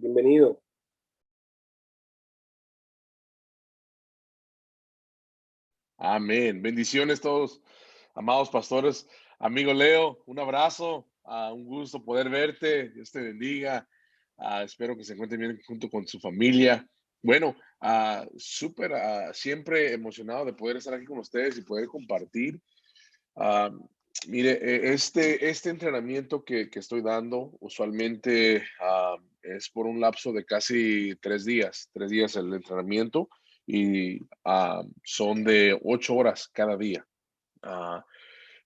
Bienvenido. Amén. Bendiciones todos, amados pastores. Amigo Leo, un abrazo. Un gusto poder verte. Dios te bendiga. Espero que se encuentren bien junto con su familia. Bueno, súper, siempre emocionado de poder estar aquí con ustedes y poder compartir. Ah, Mire, este entrenamiento que estoy dando usualmente es por un lapso de casi 3 días, 3 días el entrenamiento y son de 8 horas cada día. Ah,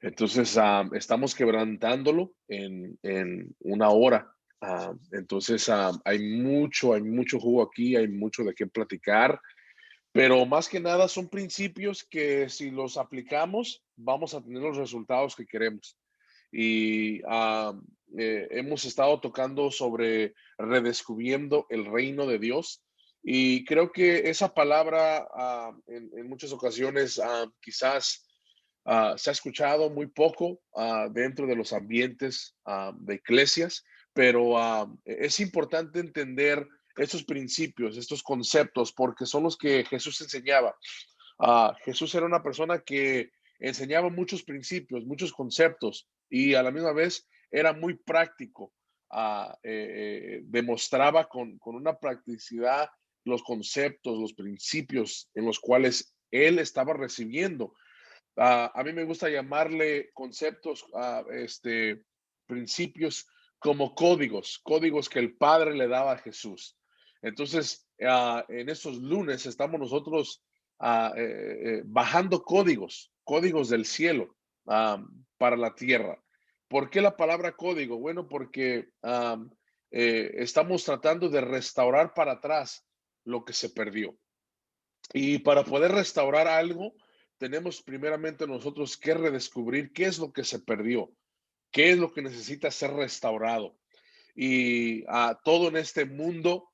entonces, estamos quebrantándolo en una hora. Entonces, hay mucho jugo aquí, hay mucho de qué platicar. Pero más que nada son principios que si los aplicamos, vamos a tener los resultados que queremos. Y hemos estado tocando sobre redescubriendo el reino de Dios. Y creo que esa palabra en muchas ocasiones quizás se ha escuchado muy poco dentro de los ambientes de iglesias, pero es importante entender estos principios, estos conceptos, porque son los que Jesús enseñaba. Jesús era una persona que enseñaba muchos principios, muchos conceptos y a la misma vez era muy práctico. Demostraba con una practicidad los conceptos, los principios en los cuales él estaba recibiendo. A mí me gusta llamarle conceptos, principios como códigos, códigos que el Padre le daba a Jesús. Entonces, en estos lunes estamos nosotros bajando códigos, códigos del cielo para la tierra. ¿Por qué la palabra código? Bueno, porque estamos tratando de restaurar para atrás lo que se perdió. Y para poder restaurar algo, tenemos primeramente nosotros que redescubrir qué es lo que se perdió, qué es lo que necesita ser restaurado. Y todo en este mundo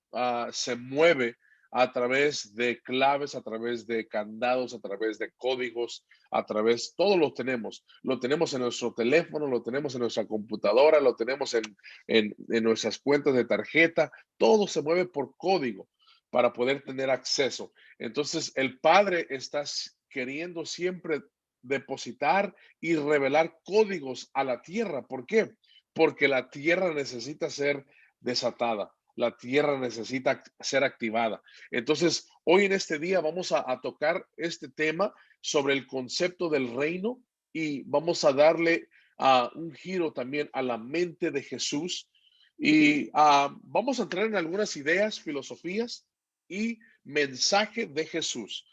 se mueve a través de claves, a través de candados, a través de códigos, a través, todo lo tenemos en nuestro teléfono, lo tenemos en nuestra computadora, lo tenemos en nuestras cuentas de tarjeta, todo se mueve por código para poder tener acceso. Entonces, el Padre está queriendo siempre depositar y revelar códigos a la tierra. ¿Por qué? Porque la tierra necesita ser desatada, la tierra necesita ser activada. Entonces, hoy en este día vamos a tocar este tema sobre el concepto del reino y vamos a darle un giro también a la mente de Jesús y vamos a entrar en algunas ideas, filosofías y mensaje de Jesús.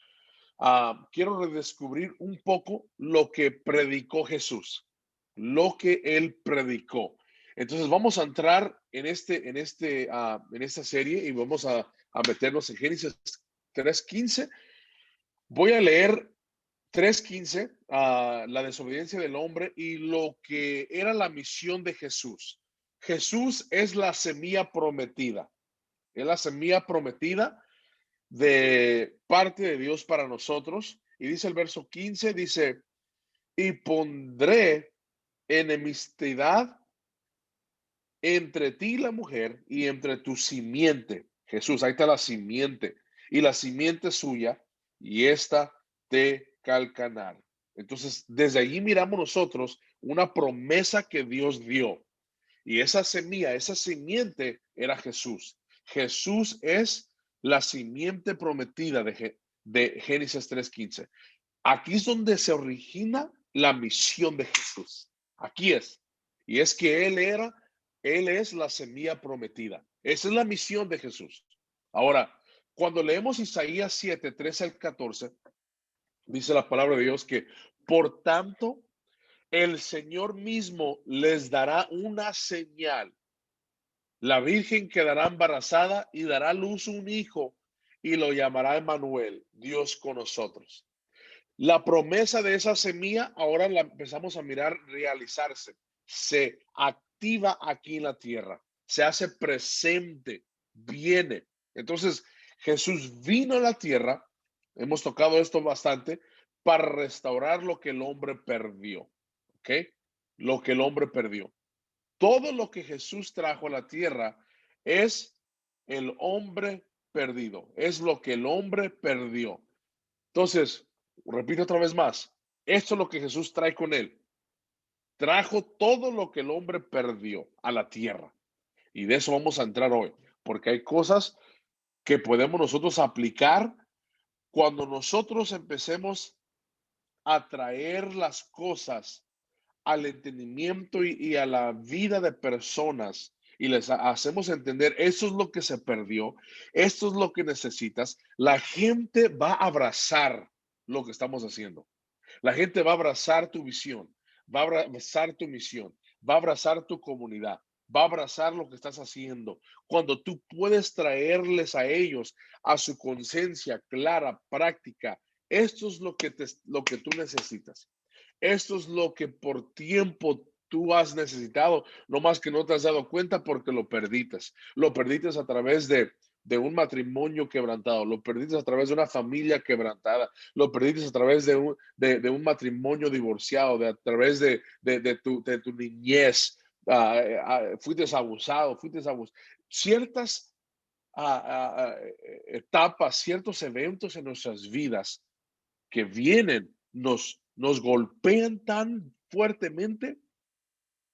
Quiero redescubrir un poco lo que predicó Jesús, lo que él predicó. Entonces vamos a entrar en esta serie y vamos a meternos en Génesis 3:15. Voy a leer 3:15, la desobediencia del hombre y lo que era la misión de Jesús. Jesús es la semilla prometida, es la semilla prometida de parte de Dios para nosotros. Y dice el verso 15, dice, y pondré enemistad entre ti y la mujer y entre tu simiente. Jesús, ahí está la simiente. Y la simiente suya, y esta te calcanar. Entonces, desde allí miramos nosotros una promesa que Dios dio. Y esa semilla, esa simiente era Jesús. Jesús es la simiente prometida de Génesis 3:15. Aquí es donde se origina la misión de Jesús. Aquí es. Y es que Él es la semilla prometida. Esa es la misión de Jesús. Ahora, cuando leemos Isaías 7:13 al 14, dice la palabra de Dios que, por tanto, el Señor mismo les dará una señal. La Virgen quedará embarazada y dará a luz un hijo y lo llamará Emmanuel, Dios con nosotros. La promesa de esa semilla ahora la empezamos a mirar realizarse. Se activa aquí en la tierra, se hace presente, viene. Entonces, Jesús vino a la tierra, hemos tocado esto bastante, para restaurar lo que el hombre perdió. ¿Ok? Lo que el hombre perdió. Todo lo que Jesús trajo a la tierra es el hombre perdido. Es lo que el hombre perdió. Entonces, repito otra vez más. Esto es lo que Jesús trae con él. Trajo todo lo que el hombre perdió a la tierra. Y de eso vamos a entrar hoy. Porque hay cosas que podemos nosotros aplicar cuando nosotros empecemos a traer las cosas al entendimiento y a la vida de personas y les hacemos entender, eso es lo que se perdió, esto es lo que necesitas, la gente va a abrazar lo que estamos haciendo. La gente va a abrazar tu visión, va a abrazar tu misión, va a abrazar tu comunidad, va a abrazar lo que estás haciendo. Cuando tú puedes traerles a ellos a su conciencia clara, práctica, esto es lo que tú necesitas. Esto es lo que por tiempo tú has necesitado, no más que no te has dado cuenta porque lo perdites. Lo perdites a través de un matrimonio quebrantado, lo perdiste a través de una familia quebrantada, lo perdiste a través de un matrimonio divorciado, a través de tu niñez, fuiste abusado, ciertas etapas, ciertos eventos en nuestras vidas que vienen, nos golpean tan fuertemente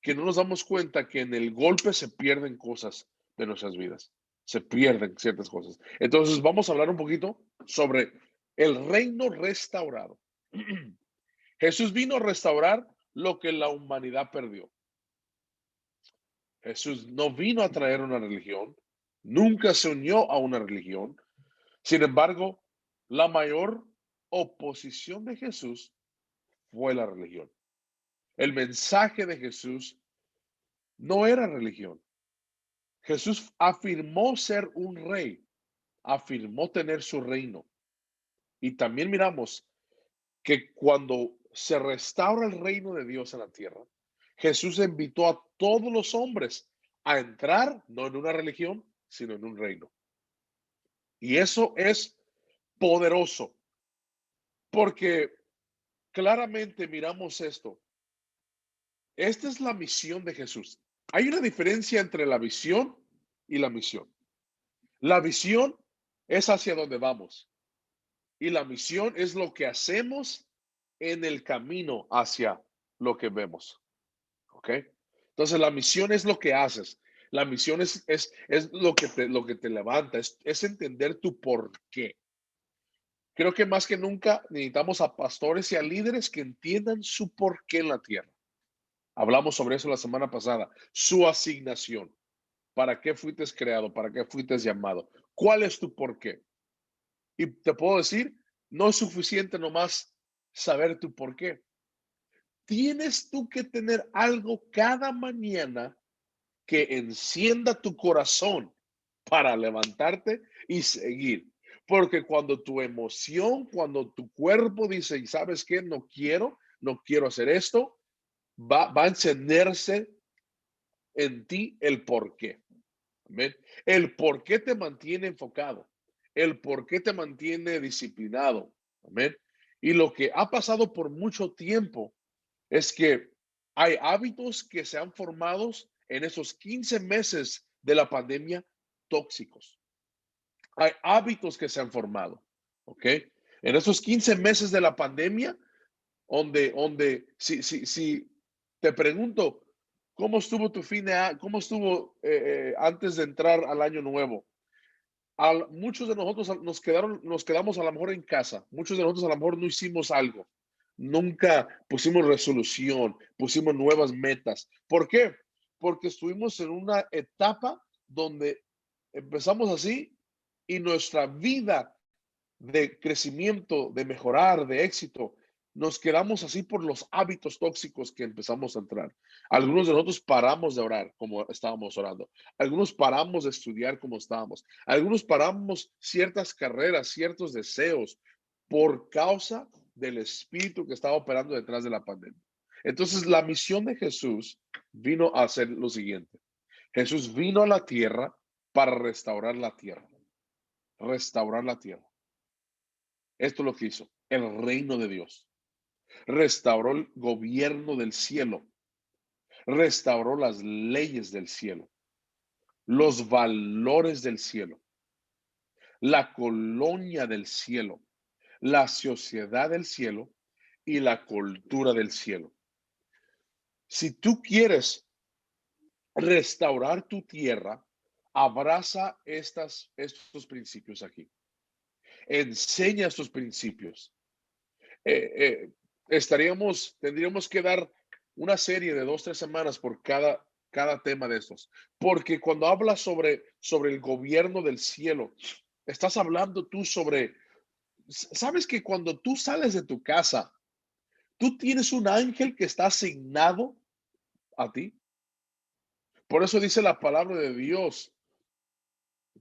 que no nos damos cuenta que en el golpe se pierden cosas de nuestras vidas, se pierden ciertas cosas. Entonces vamos a hablar un poquito sobre el reino restaurado. Jesús vino a restaurar lo que la humanidad perdió. Jesús no vino a traer una religión, nunca se unió a una religión. Sin embargo, la mayor oposición de Jesús fue la religión. El mensaje de Jesús no era religión. Jesús afirmó ser un rey, afirmó tener su reino. Y también miramos que cuando se restaura el reino de Dios en la tierra, Jesús invitó a todos los hombres a entrar, no en una religión, sino en un reino. Y eso es poderoso, porque claramente miramos esto. Esta es la misión de Jesús. Hay una diferencia entre la visión y la misión. La visión es hacia donde vamos y la misión es lo que hacemos en el camino hacia lo que vemos. ¿Ok? Entonces la misión es lo que haces. La misión es lo que te levanta, es entender tu por qué. Creo que más que nunca necesitamos a pastores y a líderes que entiendan su por qué en la tierra. Hablamos sobre eso la semana pasada, su asignación. ¿Para qué fuiste creado? ¿Para qué fuiste llamado? ¿Cuál es tu por qué? Y te puedo decir, no es suficiente nomás saber tu por qué. Tienes tú que tener algo cada mañana que encienda tu corazón para levantarte y seguir. Porque cuando tu emoción, cuando tu cuerpo dice, ¿y sabes qué? No quiero hacer esto, va a encenderse en ti el por qué. Amén. El por qué te mantiene enfocado, el por qué te mantiene disciplinado. Amén. Y lo que ha pasado por mucho tiempo es que hay hábitos que se han formado en esos 15 meses de la pandemia tóxicos. Hay hábitos que se han formado, ¿ok? En esos 15 meses de la pandemia, si te pregunto, ¿cómo estuvo tu fin de año? ¿Cómo estuvo antes de entrar al año nuevo? Muchos de nosotros nos quedamos a lo mejor en casa. Muchos de nosotros a lo mejor no hicimos algo. Nunca pusimos resolución, pusimos nuevas metas. ¿Por qué? Porque estuvimos en una etapa donde empezamos así y nuestra vida de crecimiento, de mejorar, de éxito, nos quedamos así por los hábitos tóxicos que empezamos a entrar. Algunos de nosotros paramos de orar como estábamos orando. Algunos paramos de estudiar como estábamos. Algunos paramos ciertas carreras, ciertos deseos por causa del espíritu que estaba operando detrás de la pandemia. Entonces, la misión de Jesús vino a hacer lo siguiente. Jesús vino a la tierra para restaurar la tierra. Restaurar la tierra. Esto es lo que hizo el reino de Dios. Restauró el gobierno del cielo. Restauró las leyes del cielo. los valores del cielo, la colonia del cielo, la sociedad del cielo y la cultura del cielo. Si tú quieres restaurar tu tierra, abraza estos principios aquí. Enseña estos principios. Eh, tendríamos que dar una serie de 2, 3 semanas por cada tema de estos. Porque cuando hablas sobre el gobierno del cielo, estás hablando tú sabes que cuando tú sales de tu casa, tú tienes un ángel que está asignado a ti. Por eso dice la palabra de Dios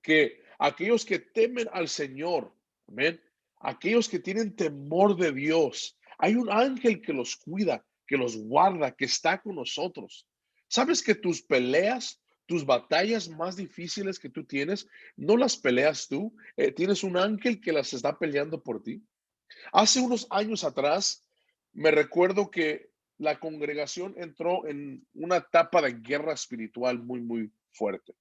que aquellos que temen al Señor, amén, aquellos que tienen temor de Dios, hay un ángel que los cuida, que los guarda, que está con nosotros. ¿Sabes que tus peleas, tus batallas más difíciles que tú tienes, no las peleas tú? Tienes un ángel que las está peleando por ti. Hace unos años atrás, me recuerdo que la congregación entró en una etapa de guerra espiritual muy, muy fuerte.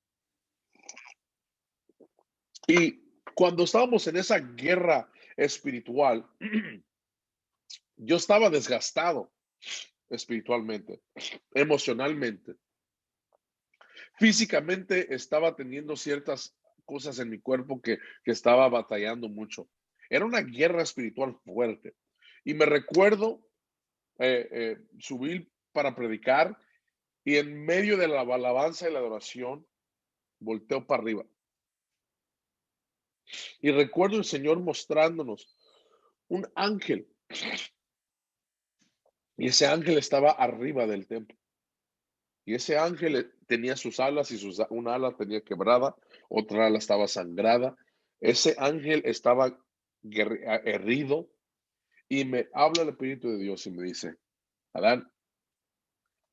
Y cuando estábamos en esa guerra espiritual, yo estaba desgastado espiritualmente, emocionalmente, físicamente estaba teniendo ciertas cosas en mi cuerpo que estaba batallando mucho. Era una guerra espiritual fuerte. Y me recuerdo subir para predicar y en medio de la alabanza y la adoración, volteo para arriba. Y recuerdo el Señor mostrándonos un ángel. Y ese ángel estaba arriba del templo. Y ese ángel tenía sus alas y una ala tenía quebrada, otra ala estaba sangrada. Ese ángel estaba herido y me habla el Espíritu de Dios y me dice, Adán,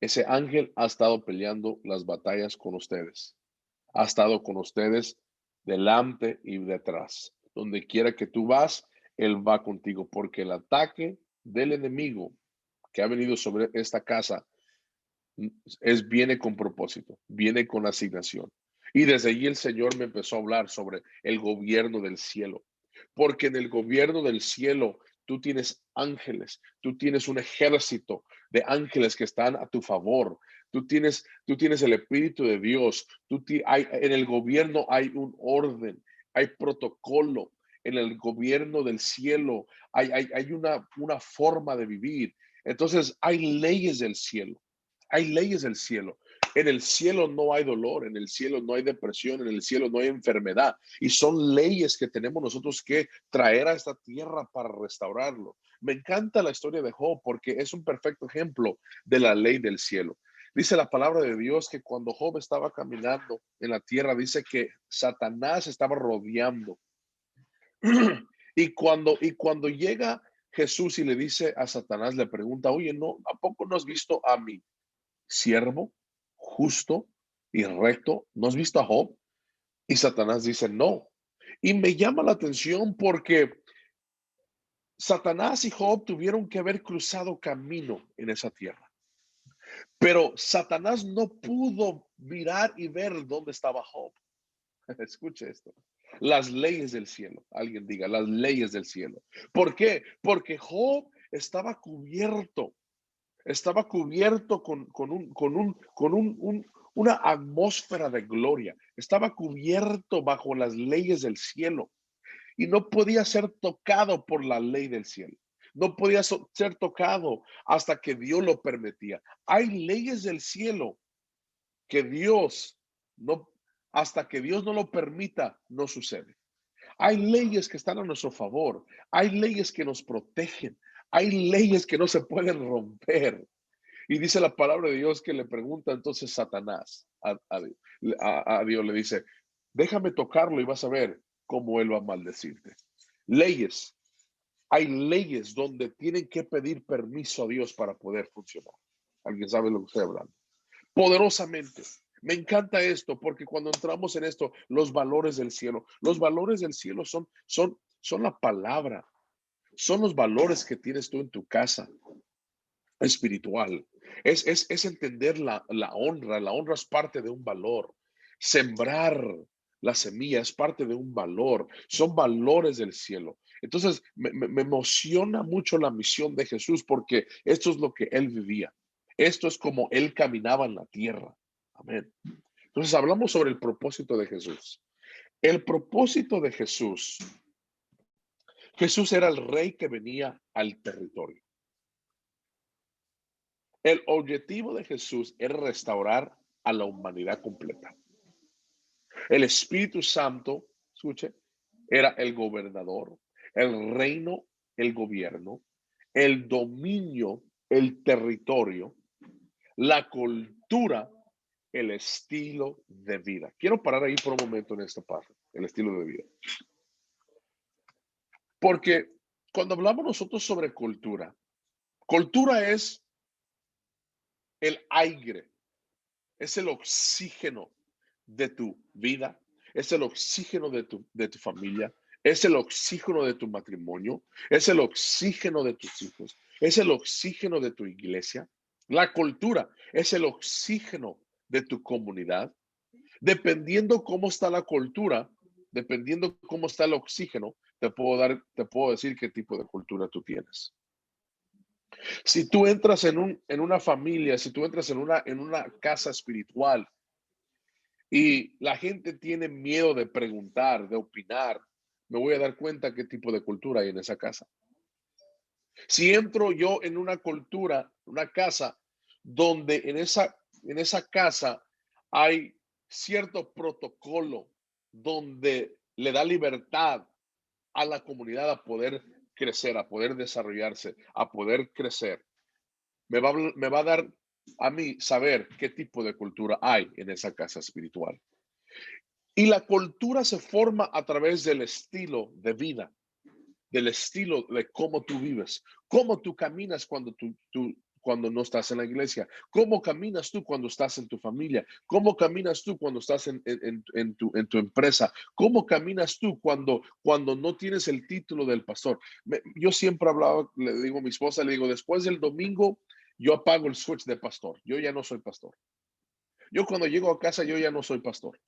ese ángel ha estado peleando las batallas con ustedes. Ha estado con ustedes delante y detrás. Donde quiera que tú vas, Él va contigo, porque el ataque del enemigo que ha venido sobre esta casa viene con propósito, viene con asignación. Y desde allí el Señor me empezó a hablar sobre el gobierno del cielo, porque en el gobierno del cielo tú tienes ángeles, tú tienes un ejército de ángeles que están a tu favor. Tú tienes el Espíritu de Dios. En el gobierno hay un orden, hay protocolo. En el gobierno del cielo hay una forma de vivir. Entonces hay leyes del cielo. Hay leyes del cielo. En el cielo no hay dolor, en el cielo no hay depresión, en el cielo no hay enfermedad. Y son leyes que tenemos nosotros que traer a esta tierra para restaurarlo. Me encanta la historia de Job porque es un perfecto ejemplo de la ley del cielo. Dice la palabra de Dios que cuando Job estaba caminando en la tierra, dice que Satanás estaba rodeando. Y cuando llega Jesús y le dice a Satanás, le pregunta, oye, no, ¿a poco no has visto a mí? Siervo, justo y recto. ¿No has visto a Job? Y Satanás dice, no. Y me llama la atención porque Satanás y Job tuvieron que haber cruzado camino en esa tierra. Pero Satanás no pudo mirar y ver dónde estaba Job. Escuche esto. Las leyes del cielo. Alguien diga, las leyes del cielo. ¿Por qué? Porque Job estaba cubierto con una atmósfera de gloria. Estaba cubierto bajo las leyes del cielo y no podía ser tocado por la ley del cielo. No podía ser tocado hasta que Dios lo permitía. Hay leyes del cielo que no, hasta que Dios no lo permita, no sucede. Hay leyes que están a nuestro favor. Hay leyes que nos protegen. Hay leyes que no se pueden romper. Y dice la palabra de Dios que le pregunta entonces Satanás a Dios, le dice, déjame tocarlo y vas a ver cómo él va a maldecirte. Leyes, hay leyes donde tienen que pedir permiso a Dios para poder funcionar. ¿Alguien sabe lo que estoy hablando? Poderosamente. Me encanta esto porque cuando entramos en esto, los valores del cielo son la palabra, son los valores que tienes tú en tu casa espiritual. Es entender la honra. La honra es parte de un valor. Sembrar la semilla es parte de un valor, son valores del cielo. Entonces, me emociona mucho la misión de Jesús porque esto es lo que él vivía. Esto es como él caminaba en la tierra. Amén. Entonces, hablamos sobre el propósito de Jesús. El propósito de Jesús, Jesús era el rey que venía al territorio. El objetivo de Jesús era restaurar a la humanidad completa. El Espíritu Santo, escuche, era el gobernador, el reino, el gobierno, el dominio, el territorio, la cultura, el estilo de vida. Quiero parar ahí por un momento en esta parte, el estilo de vida. Porque cuando hablamos nosotros sobre cultura, cultura es el aire, es el oxígeno de tu vida, es el oxígeno de tu familia, es el oxígeno de tu matrimonio, es el oxígeno de tus hijos, es el oxígeno de tu iglesia. La cultura es el oxígeno de tu comunidad. Dependiendo cómo está la cultura, dependiendo cómo está el oxígeno, te puedo decir qué tipo de cultura tú tienes. Si tú entras en una familia, si tú entras en una casa espiritual y la gente tiene miedo de preguntar, de opinar, me voy a dar cuenta qué tipo de cultura hay en esa casa. Si entro yo en una cultura, una casa, donde en esa casa hay cierto protocolo, donde le da libertad a la comunidad a poder crecer, a poder desarrollarse, a poder crecer, me va a dar a mí saber qué tipo de cultura hay en esa casa espiritual. Y la cultura se forma a través del estilo de vida, del estilo de cómo tú vives, cómo tú caminas cuando no estás en la iglesia, cómo caminas tú cuando estás en tu familia, cómo caminas tú cuando estás en tu empresa, cómo caminas tú cuando no tienes el título del pastor. Yo siempre hablaba, le digo a mi esposa, le digo, después del domingo, yo apago el switch de pastor, yo ya no soy pastor. Yo cuando llego a casa, yo ya no soy pastor.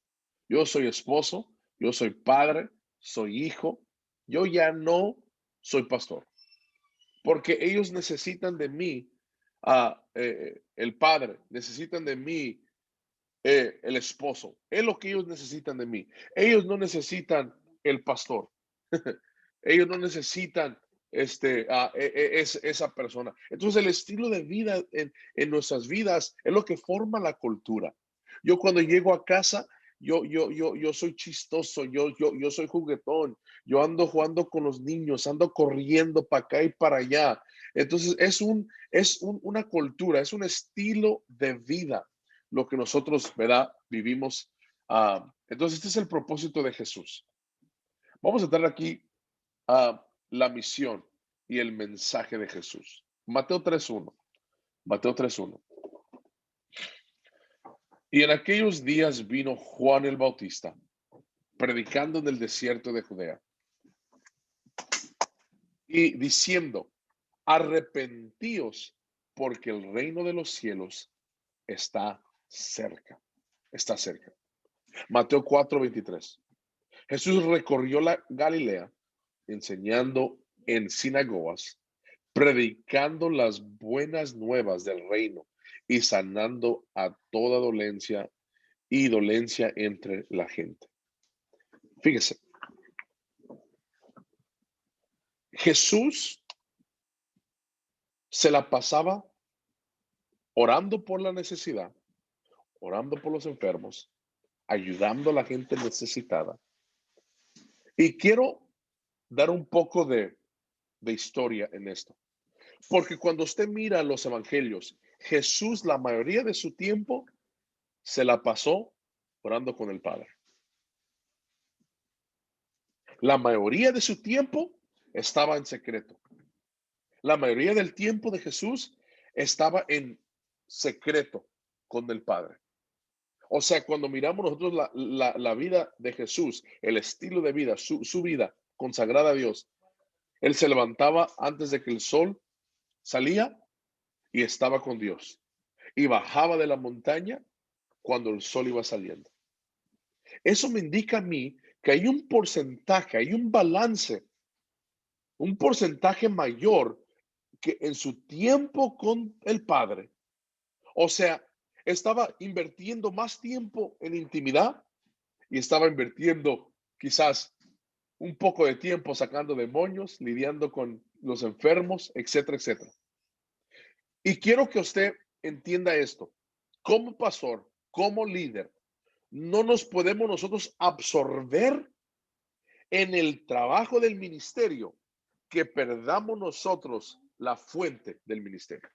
Yo soy esposo, yo soy padre, soy hijo, yo ya no soy pastor, porque ellos necesitan de mí, el padre, necesitan de mí, el esposo, es lo que ellos necesitan de mí. Ellos no necesitan el pastor, ellos no necesitan esa persona. Entonces el estilo de vida en nuestras vidas es lo que forma la cultura. Yo cuando llego a casa, yo soy chistoso, yo soy juguetón, yo ando jugando con los niños, ando corriendo para acá y para allá. Entonces una cultura, es un estilo de vida lo que nosotros, ¿verdad? Vivimos. Entonces este es el propósito de Jesús. Vamos a entrar aquí a la misión y el mensaje de Jesús. Mateo 3.1. Mateo 3.1. Y en aquellos días vino Juan el Bautista, predicando en el desierto de Judea y diciendo, arrepentíos porque el reino de los cielos está cerca. Está cerca. Mateo 4.23. Jesús recorrió la Galilea enseñando en sinagogas, predicando las buenas nuevas del reino y sanando a toda dolencia y dolencia entre la gente. Fíjese, Jesús se la pasaba orando por la necesidad, orando por los enfermos, ayudando a la gente necesitada. Y quiero dar un poco de historia en esto. Porque cuando usted mira los evangelios, Jesús la mayoría de su tiempo se la pasó orando con el Padre. La mayoría de su tiempo estaba en secreto. La mayoría del tiempo de Jesús estaba en secreto con el Padre. O sea, cuando miramos nosotros la vida de Jesús, el estilo de vida, su vida consagrada a Dios, él se levantaba antes de que el sol salía y estaba con Dios. Y bajaba de la montaña cuando el sol iba saliendo. Eso me indica a mí que hay un porcentaje, hay un balance, un porcentaje mayor que en su tiempo con el Padre, o sea, estaba invirtiendo más tiempo en intimidad y estaba invirtiendo quizás un poco de tiempo sacando demonios, lidiando con los enfermos, etcétera, etcétera. Y quiero que usted entienda esto. Como pastor, como líder, no nos podemos nosotros absorber en el trabajo del ministerio que perdamos nosotros la fuente del ministerio.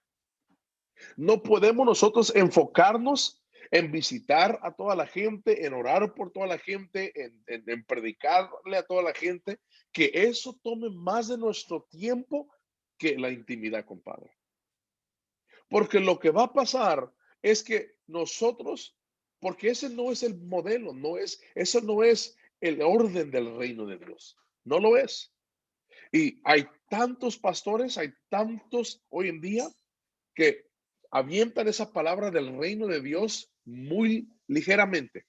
No podemos nosotros enfocarnos en visitar a toda la gente, en orar por toda la gente, en predicarle a toda la gente, que eso tome más de nuestro tiempo que la intimidad con Padre. Porque lo que va a pasar es que nosotros, porque ese no es el modelo, eso no es el orden del reino de Dios. No lo es. Y hay tantos pastores, hay tantos hoy en día que avientan esa palabra del reino de Dios muy ligeramente.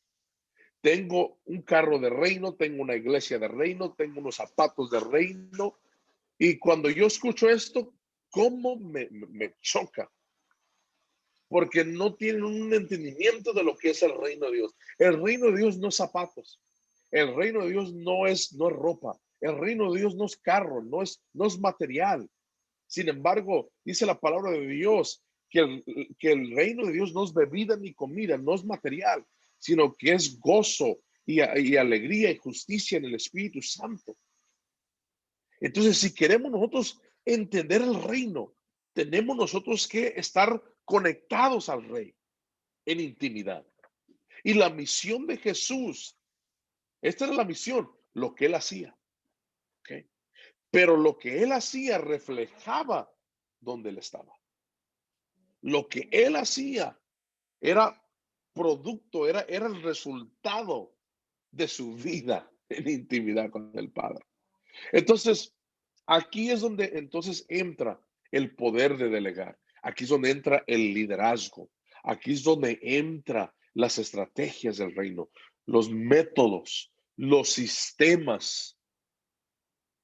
Tengo un carro de reino, tengo una iglesia de reino, tengo unos zapatos de reino. Y cuando yo escucho esto, ¿cómo me choca? Porque no tienen un entendimiento de lo que es el reino de Dios. El reino de Dios no es zapatos. El reino de Dios no es ropa. El reino de Dios no es carro, no es material. Sin embargo, dice la palabra de Dios que el reino de Dios no es bebida ni comida, no es material, sino que es gozo y alegría y justicia en el Espíritu Santo. Entonces, si queremos nosotros entender el reino, tenemos nosotros que estar conectados al Rey en intimidad. Y la misión de Jesús, esta era la misión, lo que él hacía. ¿Okay? Pero lo que él hacía reflejaba donde él estaba. Lo que él hacía era producto, era el resultado de su vida en intimidad con el Padre. Entonces, aquí es donde entonces entra el poder de delegar. Aquí es donde entra el liderazgo. Aquí es donde entra las estrategias del reino, los métodos, los sistemas,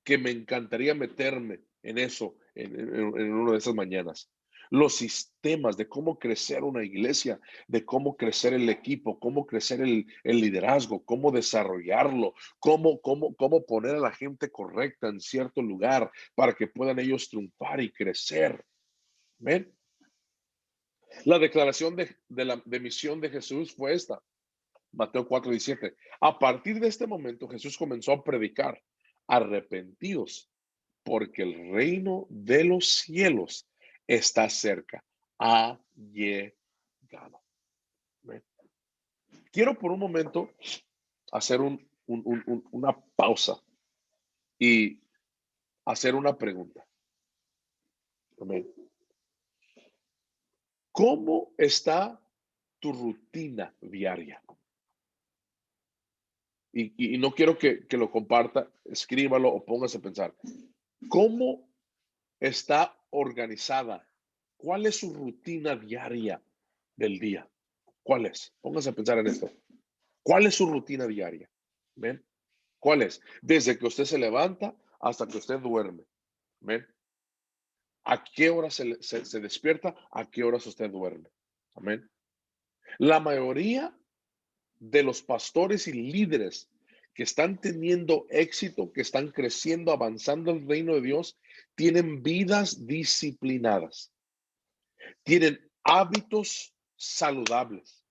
que me encantaría meterme en eso en una de esas mañanas. Los sistemas de cómo crecer una iglesia, de cómo crecer el equipo, cómo crecer el liderazgo, cómo desarrollarlo, cómo poner a la gente correcta en cierto lugar para que puedan ellos triunfar y crecer. ¿Ven? La declaración de misión de Jesús fue esta. Mateo 4:17. A partir de este momento, Jesús comenzó a predicar: arrepentidos, porque el reino de los cielos está cerca, ha llegado. ¿Ven? Quiero por un momento hacer una pausa y hacer una pregunta. ¿Ven? ¿Cómo está tu rutina diaria? Y no quiero que lo comparta, escríbalo o póngase a pensar. ¿Cómo está organizada? ¿Cuál es su rutina diaria del día? ¿Cuál es? Póngase a pensar en esto. ¿Cuál es su rutina diaria? ¿Ven? ¿Cuál es? Desde que usted se levanta hasta que usted duerme. ¿Ven? ¿A qué hora se despierta? ¿A qué horas usted duerme? Amén. La mayoría de los pastores y líderes que están teniendo éxito, que están creciendo, avanzando en el reino de Dios, tienen vidas disciplinadas, tienen hábitos saludables,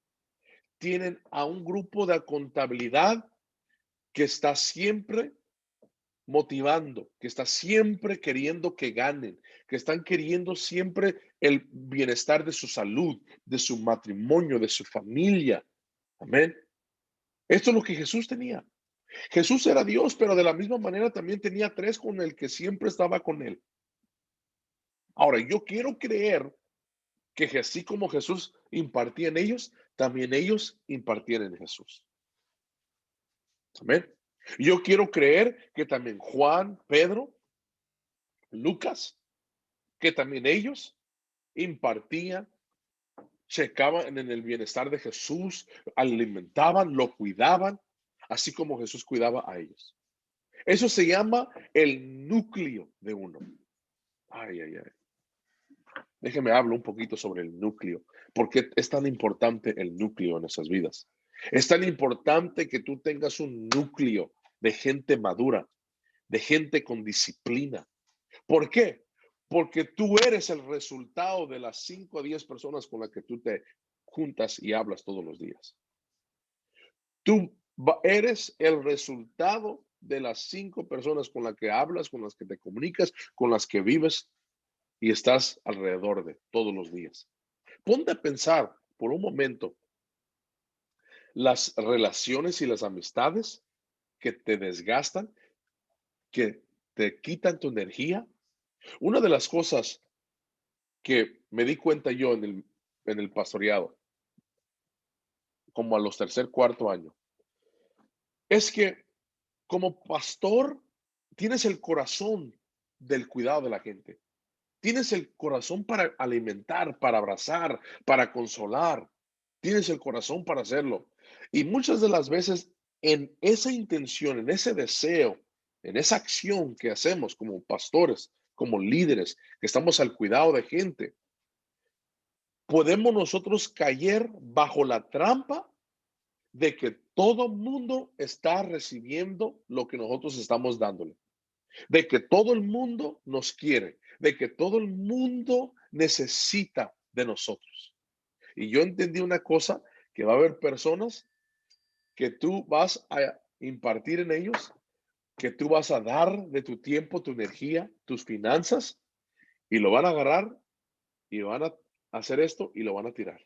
tienen a un grupo de contabilidad que está siempre motivando, que está siempre queriendo que ganen, que están queriendo siempre el bienestar de su salud, de su matrimonio, de su familia. Amén. Esto es lo que Jesús tenía. Jesús era Dios, pero de la misma manera también tenía tres con el que siempre estaba con él. Ahora, yo quiero creer que así como Jesús impartía en ellos, también ellos impartían en Jesús. Amén. Yo quiero creer que también Juan, Pedro, Lucas, que también ellos impartían checaban en el bienestar de Jesús, alimentaban, lo cuidaban, así como Jesús cuidaba a ellos. Eso se llama el núcleo de uno. Ay, ay, ay. Déjeme hablar un poquito sobre el núcleo. ¿Por qué es tan importante el núcleo en nuestras vidas? Es tan importante que tú tengas un núcleo de gente madura, de gente con disciplina. ¿Por qué? Porque tú eres el resultado de las 5 a 10 personas con las que tú te juntas y hablas todos los días. Tú eres el resultado de las 5 personas con las que hablas, con las que te comunicas, con las que vives y estás alrededor de todos los días. Ponte a pensar por un momento las relaciones y las amistades que te desgastan, que te quitan tu energía. Una de las cosas que me di cuenta yo en el pastoreado, como a los tercer, cuarto año, es que como pastor tienes el corazón del cuidado de la gente. Tienes el corazón para alimentar, para abrazar, para consolar. Tienes el corazón para hacerlo. Y muchas de las veces en esa intención, en ese deseo, en esa acción que hacemos como pastores, como líderes, que estamos al cuidado de gente, podemos nosotros caer bajo la trampa de que todo mundo está recibiendo lo que nosotros estamos dándole, de que todo el mundo nos quiere, de que todo el mundo necesita de nosotros. Y yo entendí una cosa, que va a haber personas que tú vas a impartir en ellos, que tú vas a dar de tu tiempo, tu energía, tus finanzas, y lo van a agarrar y van a hacer esto y lo van a tirar.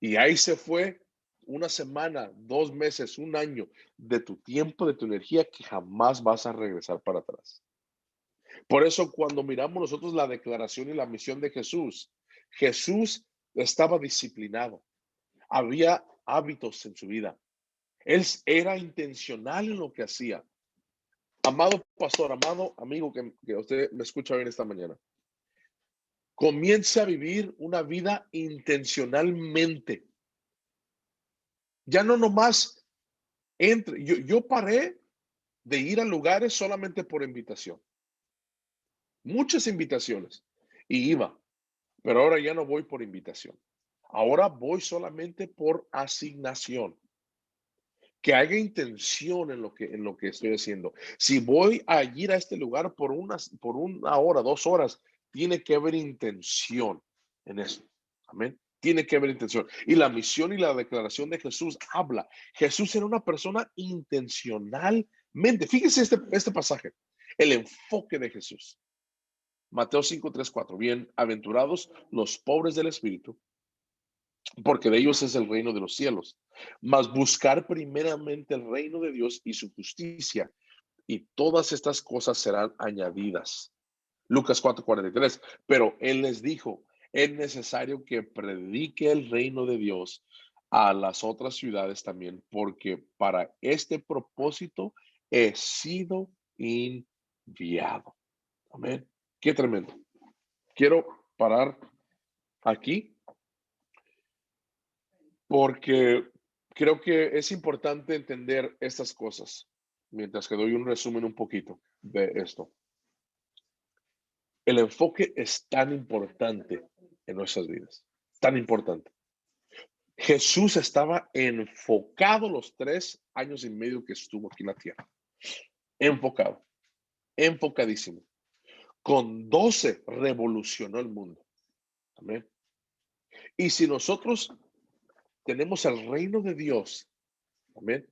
Y ahí se fue una semana, 2 meses, un año de tu tiempo, de tu energía que jamás vas a regresar para atrás. Por eso cuando miramos nosotros la declaración y la misión de Jesús, Jesús estaba disciplinado, había hábitos en su vida. Él era intencional en lo que hacía. Amado pastor, amado amigo que usted me escucha hoy en esta mañana, comience a vivir una vida intencionalmente. Ya no nomás entre. Yo paré de ir a lugares solamente por invitación. Muchas invitaciones. Y iba. Pero ahora ya no voy por invitación. Ahora voy solamente por asignación. Que haya intención en lo que estoy haciendo. Si voy a ir a este lugar por una hora, 2 horas, tiene que haber intención en eso. Amén. Tiene que haber intención. Y la misión y la declaración de Jesús habla. Jesús era una persona intencionalmente. Fíjese este pasaje. El enfoque de Jesús. Mateo 5, 3, 4. Bienaventurados los pobres del espíritu, porque de ellos es el reino de los cielos. Mas buscar primeramente el reino de Dios y su justicia, y todas estas cosas serán añadidas. Lucas 4:43. Pero él les dijo, es necesario que predique el reino de Dios a las otras ciudades también, porque para este propósito he sido enviado. Amén. Qué tremendo. Quiero parar aquí porque creo que es importante entender estas cosas, mientras que doy un resumen un poquito de esto. El enfoque es tan importante en nuestras vidas, tan importante. Jesús estaba enfocado los 3 años y medio que estuvo aquí en la tierra. Enfocado, enfocadísimo. Con 12 revolucionó el mundo. Amén. Y si nosotros tenemos el reino de Dios, amén,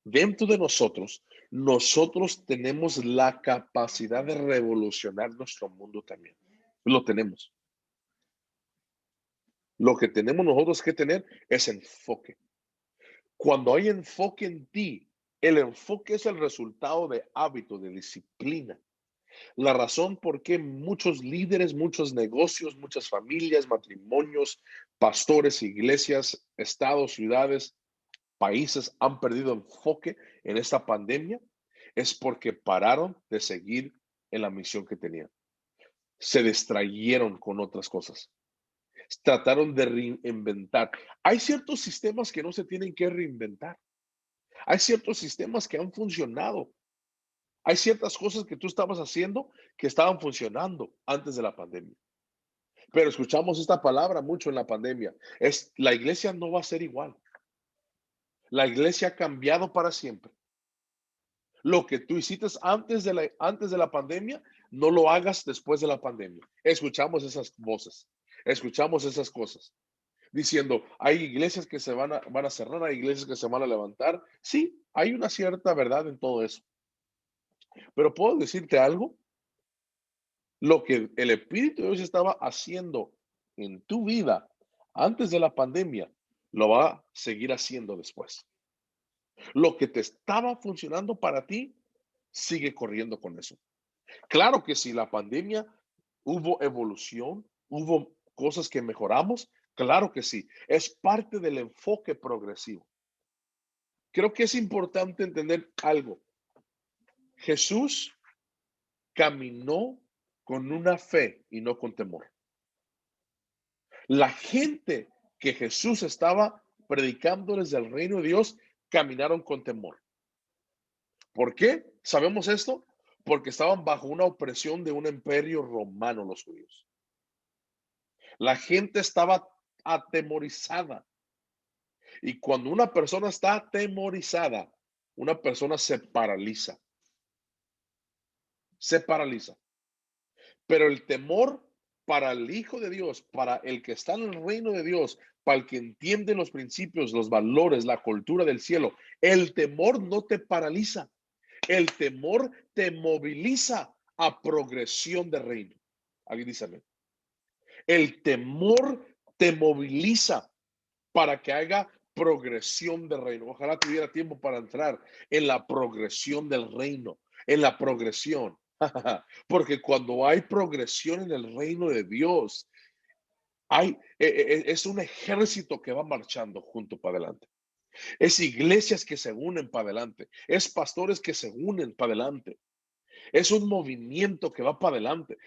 dentro de nosotros, nosotros tenemos la capacidad de revolucionar nuestro mundo también. Lo tenemos. Lo que tenemos nosotros que tener es enfoque. Cuando hay enfoque en ti, el enfoque es el resultado de hábito, de disciplina. La razón por qué muchos líderes, muchos negocios, muchas familias, matrimonios, pastores, iglesias, estados, ciudades, países han perdido enfoque en esta pandemia es porque pararon de seguir en la misión que tenían. Se distrayeron con otras cosas. Trataron de reinventar. Hay ciertos sistemas que no se tienen que reinventar. Hay ciertos sistemas que han funcionado. Hay ciertas cosas que tú estabas haciendo que estaban funcionando antes de la pandemia. Pero escuchamos esta palabra mucho en la pandemia. La iglesia no va a ser igual. La iglesia ha cambiado para siempre. Lo que tú hiciste antes de la pandemia, no lo hagas después de la pandemia. Escuchamos esas voces, escuchamos esas cosas, diciendo, hay iglesias que van a cerrar, hay iglesias que se van a levantar. Sí, hay una cierta verdad en todo eso. Pero puedo decirte algo, lo que el Espíritu de Dios estaba haciendo en tu vida antes de la pandemia, lo va a seguir haciendo después. Lo que te estaba funcionando para ti, sigue corriendo con eso. Claro que si la pandemia hubo evolución, hubo cosas que mejoramos, claro que sí. Es parte del enfoque progresivo. Creo que es importante entender algo. Jesús caminó con una fe y no con temor. La gente que Jesús estaba predicándoles del reino de Dios caminaron con temor. ¿Por qué? ¿Sabemos esto? Porque estaban bajo una opresión de un imperio romano los judíos. La gente estaba atemorizada. Y cuando una persona está atemorizada, una persona se paraliza. Se paraliza. Pero el temor para el Hijo de Dios, para el que está en el reino de Dios, para el que entiende los principios, los valores, la cultura del cielo, el temor no te paraliza. El temor te moviliza a progresión de reino. Alguien dice amén. El temor te moviliza para que haga progresión de reino. Ojalá tuviera tiempo para entrar en la progresión del reino, en la progresión. Porque cuando hay progresión en el reino de Dios, es un ejército que va marchando junto para adelante. Es iglesias que se unen para adelante. Es pastores que se unen para adelante. Es un movimiento que va para adelante.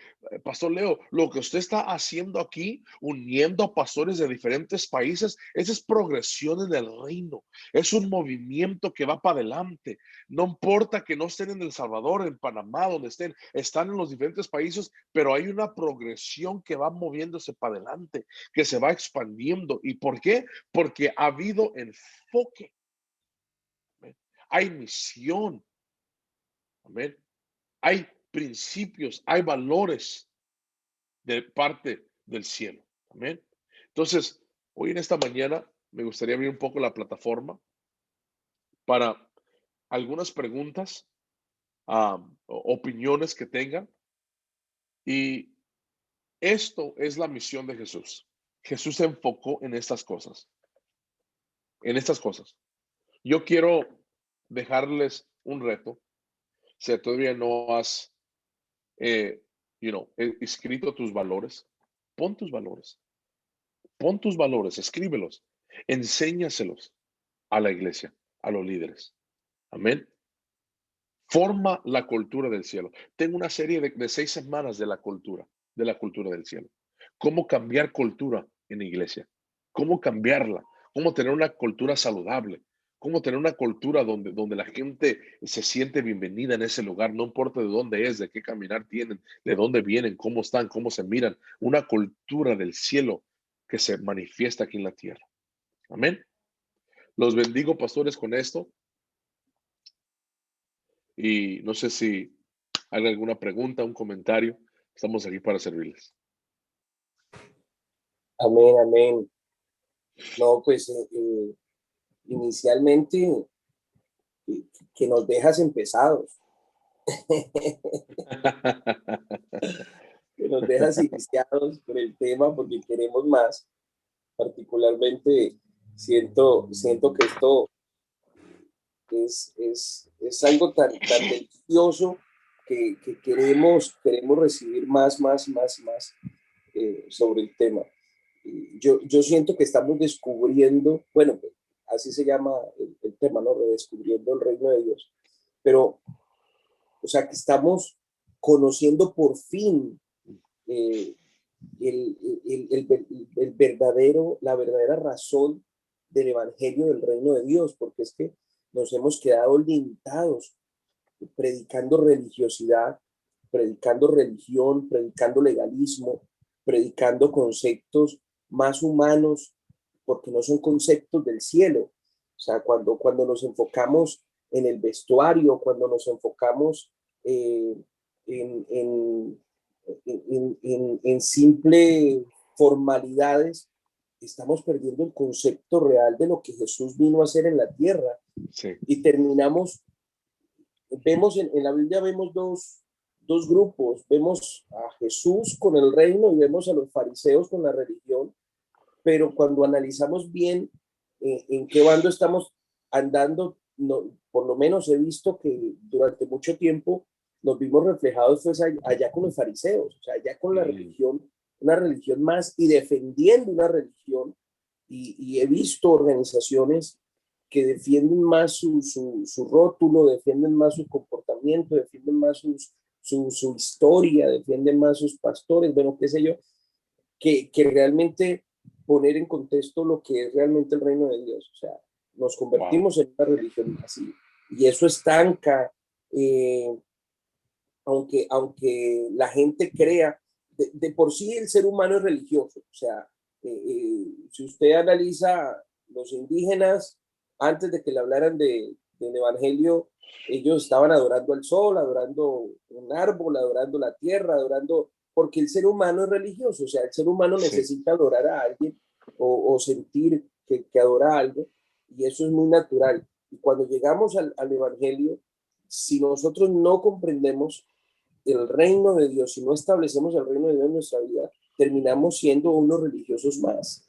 Pastor Leo, lo que usted está haciendo aquí, uniendo a pastores de diferentes países, esa es progresión en el reino. Es un movimiento que va para adelante. No importa que no estén en El Salvador, en Panamá, donde estén, están en los diferentes países, pero hay una progresión que va moviéndose para adelante, que se va expandiendo. ¿Y por qué? Porque ha habido enfoque. Hay misión. Amén. Hay principios, hay valores de parte del cielo. Amén. Entonces, hoy en esta mañana me gustaría abrir un poco la plataforma para algunas preguntas, opiniones que tengan. Y esto es la misión de Jesús. Jesús se enfocó en estas cosas, en estas cosas. Yo quiero dejarles un reto. Si todavía no has, escrito tus valores, pon tus valores. Pon tus valores, escríbelos, enséñaselos a la iglesia, a los líderes. Amén. Forma la cultura del cielo. Tengo una serie de 6 semanas de la cultura del cielo. Cómo cambiar cultura en la iglesia, cómo cambiarla, cómo tener una cultura saludable, cómo tener una cultura donde la gente se siente bienvenida en ese lugar, no importa de dónde es, de qué caminar tienen, de dónde vienen, cómo están, cómo se miran. Una cultura del cielo que se manifiesta aquí en la tierra. Amén. Los bendigo, pastores, con esto. Y no sé si hay alguna pregunta, un comentario. Estamos aquí para servirles. Amén, amén. No, pues inicialmente que nos dejas empezados, que nos dejas iniciados con el tema porque queremos más. Particularmente siento que esto es algo tan delicioso que queremos recibir más sobre el tema. Yo siento que estamos descubriendo, bueno, así se llama el tema, ¿no? Redescubriendo el reino de Dios. Pero, o sea, que estamos conociendo por fin la verdadera razón del evangelio del reino de Dios, porque es que nos hemos quedado limitados predicando religiosidad, predicando religión, predicando legalismo, predicando conceptos más humanos, porque no son conceptos del cielo. O sea, cuando nos enfocamos en el vestuario, cuando nos enfocamos en, en, en simple formalidades, estamos perdiendo el concepto real de lo que Jesús vino a hacer en la tierra. Sí. Y terminamos, vemos en la Biblia vemos dos grupos, vemos a Jesús con el reino y vemos a los fariseos con la religión, pero cuando analizamos bien en qué bando estamos andando, no, por lo menos he visto que durante mucho tiempo nos vimos reflejados pues allá con los fariseos, o sea, allá con la religión, una religión más y defendiendo una religión, y he visto organizaciones que defienden más su rótulo, defienden más su comportamiento, defienden más su historia, defienden más sus pastores, bueno, qué sé yo, que realmente poner en contexto lo que es realmente el reino de Dios. O sea, nos convertimos en una religión así y eso estanca, aunque la gente crea, de por sí el ser humano es religioso. O sea, si usted analiza los indígenas, antes de que le hablaran del evangelio, ellos estaban adorando al sol, adorando un árbol, adorando la tierra, adorando, porque el ser humano es religioso. O sea, el ser humano necesita adorar a alguien o sentir que adora algo, y eso es muy natural. Y cuando llegamos al evangelio, si nosotros no comprendemos el reino de Dios, si no establecemos el reino de Dios en nuestra vida, terminamos siendo unos religiosos más,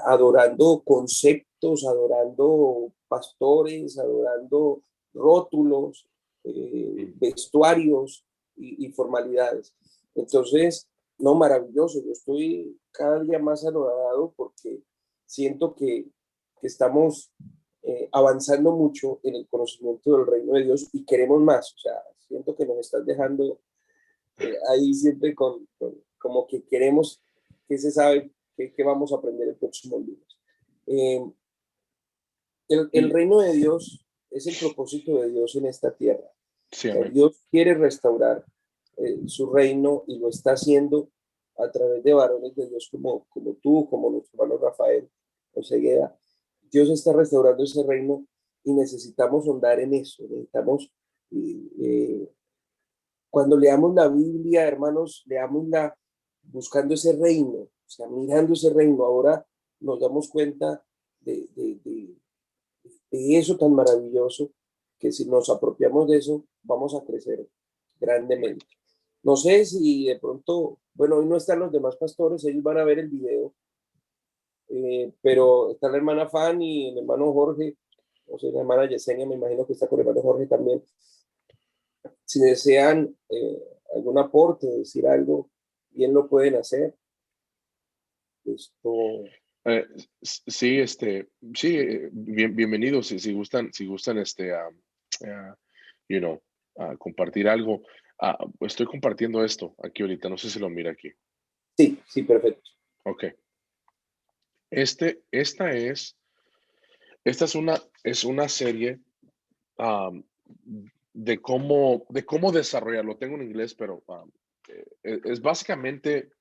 adorando conceptos, adorando pastores, adorando rótulos, vestuarios y formalidades. Entonces, no, maravilloso. Yo estoy cada día más anonadado porque siento que estamos avanzando mucho en el conocimiento del reino de Dios y queremos más. O sea, siento que nos estás dejando ahí siempre como que queremos, que se sabe que vamos a aprender el próximo lunes. El reino de Dios es el propósito de Dios en esta tierra. Sí, O sea, Dios quiere restaurar su reino y lo está haciendo a través de varones de Dios como tú, como nuestro hermano Rafael Osegueda. Dios está restaurando ese reino y necesitamos ahondar en eso. Necesitamos, cuando leamos la Biblia, hermanos, leámosla buscando ese reino, o sea, mirando ese reino. Ahora nos damos cuenta de eso tan maravilloso, que si nos apropiamos de eso, vamos a crecer grandemente. No sé si de pronto, bueno, hoy no están los demás pastores, ellos van a ver el video, pero está la hermana Fanny, el hermano Jorge, o sea, la hermana Yesenia, me imagino que está con el hermano Jorge también. Si desean algún aporte, decir algo, bien lo pueden hacer. Esto... sí, sí, bienvenidos. Si gustan, compartir algo. Estoy compartiendo esto aquí ahorita. No sé si lo mira aquí. Sí, sí, perfecto. Ok. Esta es una serie de cómo desarrollarlo. Tengo en inglés, pero es básicamente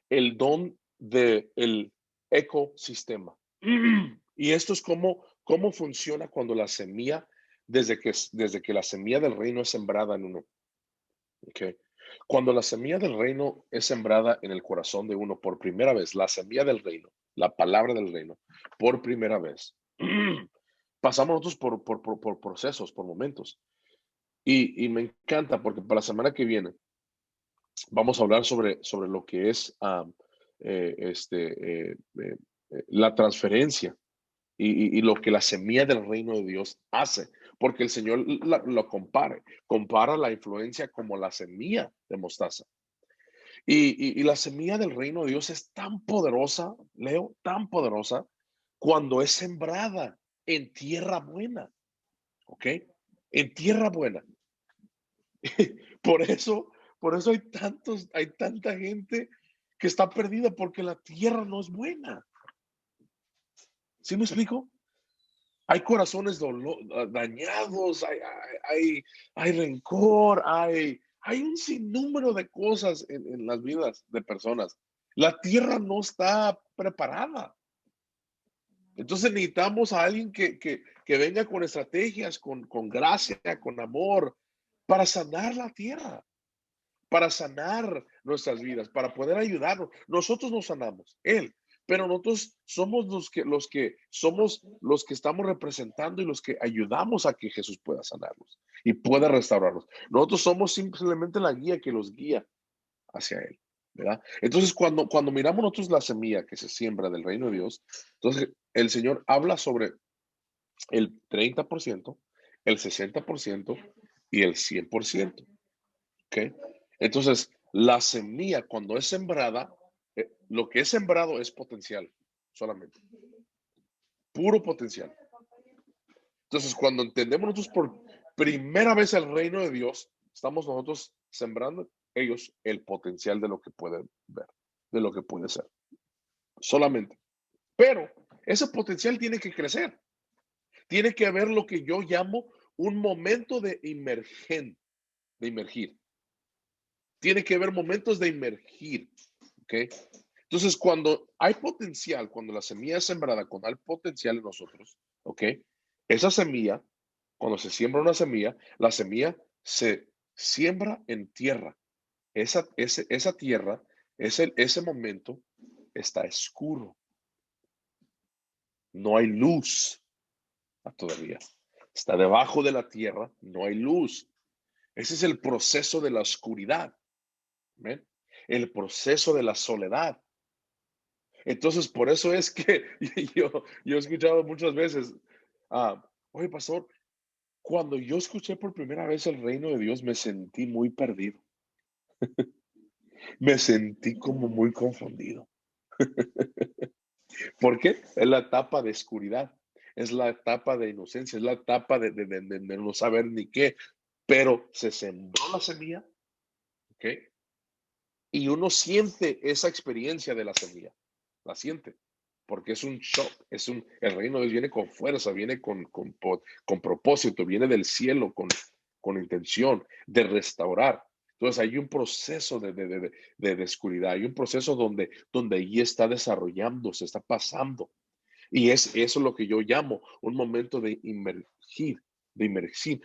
el don del ecosistema. Y esto es cómo funciona cuando la semilla, desde que la semilla del reino es sembrada en uno. Okay. Cuando la semilla del reino es sembrada en el corazón de uno por primera vez, la semilla del reino, la palabra del reino, por primera vez, pasamos nosotros por procesos, por momentos. Y me encanta porque para la semana que viene vamos a hablar sobre lo que es la transferencia y lo que la semilla del reino de Dios hace, porque el Señor lo compara la influencia como la semilla de mostaza. Y la semilla del reino de Dios es tan poderosa, Leo, tan poderosa, cuando es sembrada en tierra buena, ¿ok? En tierra buena. Por eso Por eso hay tanta gente que está perdida porque la tierra no es buena. ¿Sí me explico? Hay corazones dañados, hay rencor, hay un sinnúmero de cosas en las vidas de personas. La tierra no está preparada. Entonces necesitamos a alguien que venga con estrategias, con gracia, con amor, para sanar la tierra, para sanar nuestras vidas, para poder ayudarnos. Nosotros nos sanamos, Él, pero nosotros somos los que estamos representando y los que ayudamos a que Jesús pueda sanarnos y pueda restaurarnos. Nosotros somos simplemente la guía que los guía hacia Él, ¿verdad? Entonces, cuando miramos nosotros la semilla que se siembra del reino de Dios, entonces el Señor habla sobre el 30%, el 60% y el 100%. ¿Ok? Entonces, la semilla cuando es sembrada, lo que es sembrado es potencial, solamente, puro potencial. Entonces, cuando entendemos nosotros por primera vez el reino de Dios, estamos nosotros sembrando ellos el potencial de lo que pueden ver, de lo que puede ser, solamente. Pero ese potencial tiene que crecer, tiene que haber lo que yo llamo un momento de emergir. Tiene que haber momentos de emergir, ¿ok? Entonces, cuando hay potencial, cuando la semilla es sembrada, cuando hay potencial en nosotros, ¿ok? Esa semilla, cuando se siembra una semilla, la semilla se siembra en tierra. Esa tierra, ese momento está oscuro. No hay luz todavía. Está debajo de la tierra, no hay luz. Ese es el proceso de la oscuridad. ¿Ven? El proceso de la soledad. Entonces, por eso es que yo he escuchado muchas veces, oye, pastor, cuando yo escuché por primera vez el reino de Dios, me sentí muy perdido. Me sentí como muy confundido. ¿Por qué? Es la etapa de oscuridad, es la etapa de inocencia, es la etapa de no saber ni qué, pero se sembró la semilla, ¿ok? Y uno siente esa experiencia de la semilla, la siente, porque es un shock, el reino de Dios viene con fuerza, viene con propósito, viene del cielo con intención de restaurar. Entonces hay un proceso de oscuridad, hay un proceso donde ahí está desarrollándose, está pasando. Y es eso lo que yo llamo un momento de inmergir, de inmergir.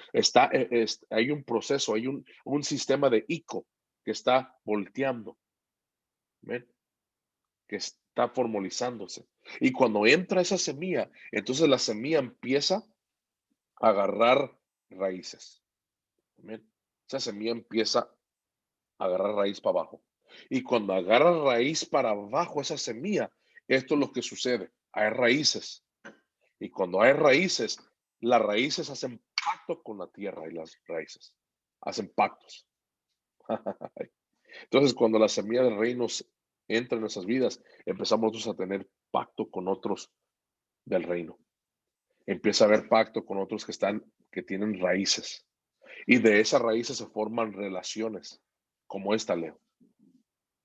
Hay un proceso, hay un sistema de ICO que está volteando, ¿ven? Que está formalizándose. Y cuando entra esa semilla, entonces la semilla empieza a agarrar raíces. ¿Ven? Esa semilla empieza a agarrar raíz para abajo. Y cuando agarra raíz para abajo esa semilla, esto es lo que sucede. Hay raíces. Y cuando hay raíces, las raíces hacen pacto con la tierra y las raíces hacen pactos. Entonces, cuando la semilla del reino entra en nuestras vidas, empezamos nosotros a tener pacto con otros del reino. Empieza a haber pacto con otros que tienen raíces. Y de esas raíces se forman relaciones, como esta, Leo.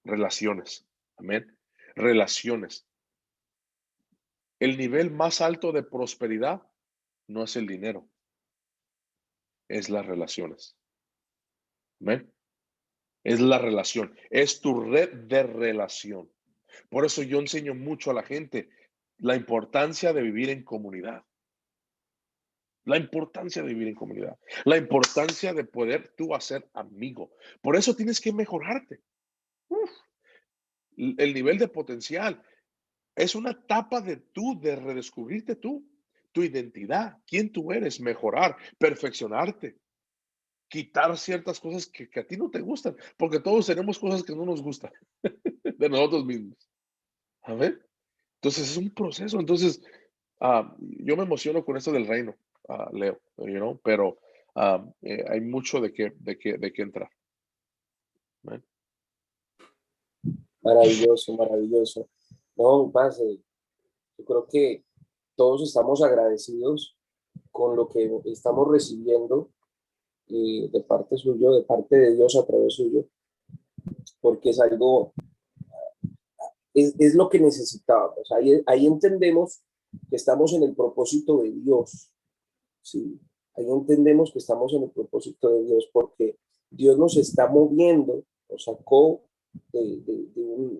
Relaciones. Amén. Relaciones. El nivel más alto de prosperidad no es el dinero, es las relaciones. Amén. Es la relación, es tu red de relación. Por eso yo enseño mucho a la gente la importancia de vivir en comunidad. La importancia de vivir en comunidad. La importancia de poder tú hacer amigo. Por eso tienes que mejorarte. Uf, el nivel de potencial es una etapa de redescubrirte tú, tu identidad, quién tú eres, mejorar, perfeccionarte, quitar ciertas cosas que a ti no te gustan, porque todos tenemos cosas que no nos gustan de nosotros mismos. A ver, entonces es un proceso. Entonces, yo me emociono con esto del reino, Leo, pero hay mucho de qué entrar. ¿Ven? Maravilloso, maravilloso. No, pase. Yo creo que todos estamos agradecidos con lo que estamos recibiendo de parte suyo, de parte de Dios a través suyo. porque es algo, es lo que necesitábamos. Ahí entendemos que estamos en el propósito de Dios, ¿sí? Ahí entendemos que estamos en el propósito de Dios, porque Dios nos está moviendo, nos sacó de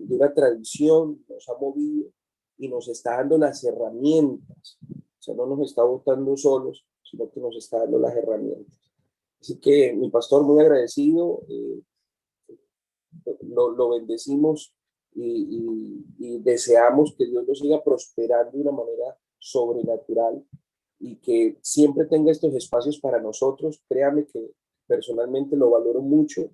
una tradición, nos ha movido y nos está dando las herramientas. O sea, no nos está botando solos, sino que nos está dando las herramientas. Así que mi pastor, muy agradecido, lo bendecimos y deseamos que Dios lo siga prosperando de una manera sobrenatural y que siempre tenga estos espacios para nosotros. Créame que personalmente lo valoro mucho.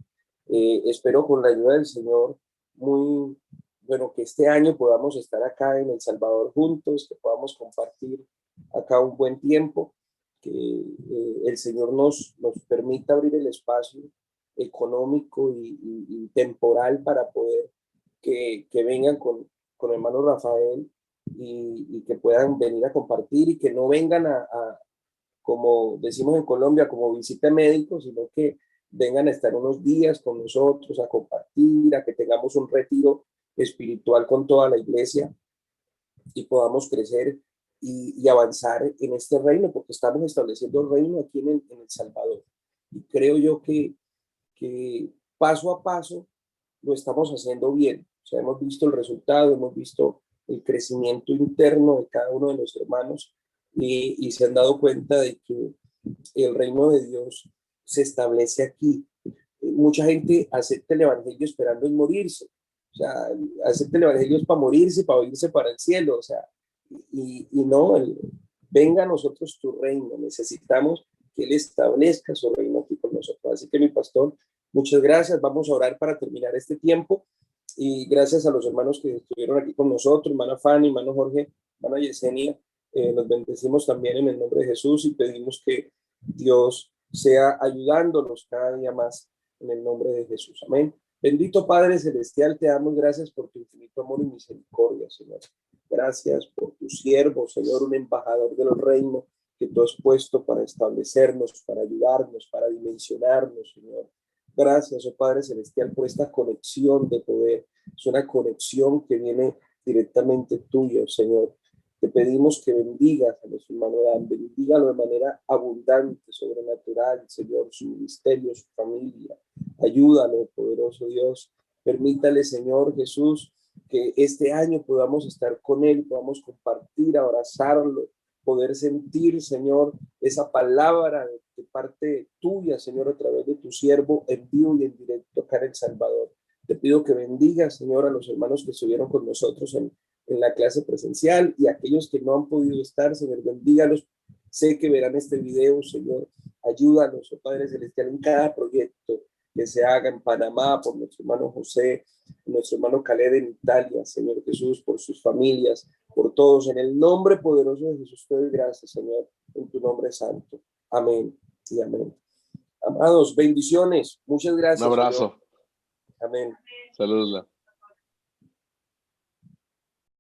Espero con la ayuda del Señor muy bueno que este año podamos estar acá en El Salvador juntos, que podamos compartir acá un buen tiempo, que el Señor nos permita abrir el espacio económico y temporal para poder que vengan con hermano Rafael y que puedan venir a compartir y que no vengan como decimos en Colombia, como visita médico, sino que vengan a estar unos días con nosotros, a compartir, a que tengamos un retiro espiritual con toda la iglesia y podamos crecer y avanzar en este reino, porque estamos estableciendo el reino aquí en El Salvador. Y creo yo que paso a paso lo estamos haciendo bien. O sea, hemos visto el resultado, hemos visto el crecimiento interno de cada uno de los hermanos y se han dado cuenta de que el reino de Dios se establece aquí. Mucha gente acepta el evangelio esperando en morirse. O sea, acepta el evangelio para morirse, para irse para el cielo. O sea, y no, venga a nosotros tu reino. Necesitamos que Él establezca su reino aquí con nosotros. Así que mi pastor, muchas gracias. Vamos a orar para terminar este tiempo. Y gracias a los hermanos que estuvieron aquí con nosotros, hermana Fanny, hermano Jorge, hermana Yesenia. Nos bendecimos también en el nombre de Jesús y pedimos que Dios sea ayudándonos cada día más en el nombre de Jesús. Amén. Bendito Padre Celestial, te damos gracias por tu infinito amor y misericordia, Señor. Gracias por tu siervo, Señor, un embajador del reino que tú has puesto para establecernos, para ayudarnos, para dimensionarnos, Señor. Gracias, oh Padre Celestial, por esta conexión de poder. Es una conexión que viene directamente tuyo, Señor. Te pedimos que bendigas a nuestro hermano Dan, bendígalo de manera abundante, sobrenatural, Señor, su ministerio, su familia. Ayúdalo, poderoso Dios. Permítale, Señor Jesús, que este año podamos estar con él, podamos compartir, abrazarlo, poder sentir, Señor, esa palabra de parte tuya, Señor, a través de tu siervo en vivo y en directo acá en El Salvador. Te pido que bendiga, Señor, a los hermanos que estuvieron con nosotros en la clase presencial y aquellos que no han podido estar, Señor, bendígalos. Sé que verán este video, Señor. Ayúdanos, oh Padre Celestial, en cada proyecto que se haga en Panamá, por nuestro hermano José, nuestro hermano Caled en Italia, Señor Jesús, por sus familias, por todos. En el nombre poderoso de Jesús te doy gracias, Señor, en tu nombre santo. Amén y amén. Amados, bendiciones. Muchas Un gracias, Señor. abrazo. Amén. Saludos.